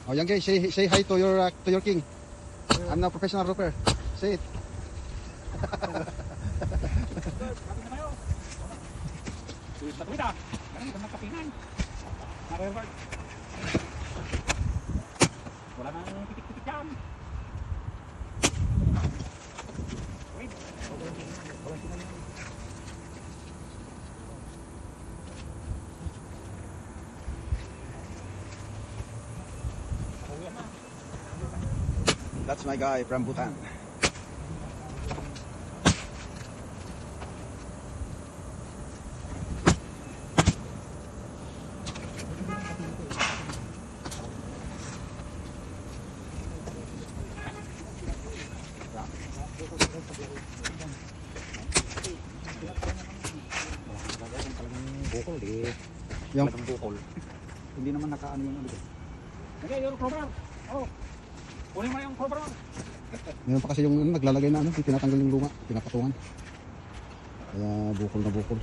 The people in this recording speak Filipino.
Oh, young guy, say hi to your king. I'm now professional roper. Say it. Wala nang pitik-pitik dyan. That's my guy from Bhutan. Bukol di. Yung Talagang bukol. Hindi naman nakaano yung ano. Okay, yung crowbar. Oh. Kunin mo yung crowbar. meron pa kasi yung naglalagay na ano, tinatanggal yung lunga, pinapatungan. Kaya bukol na bukol.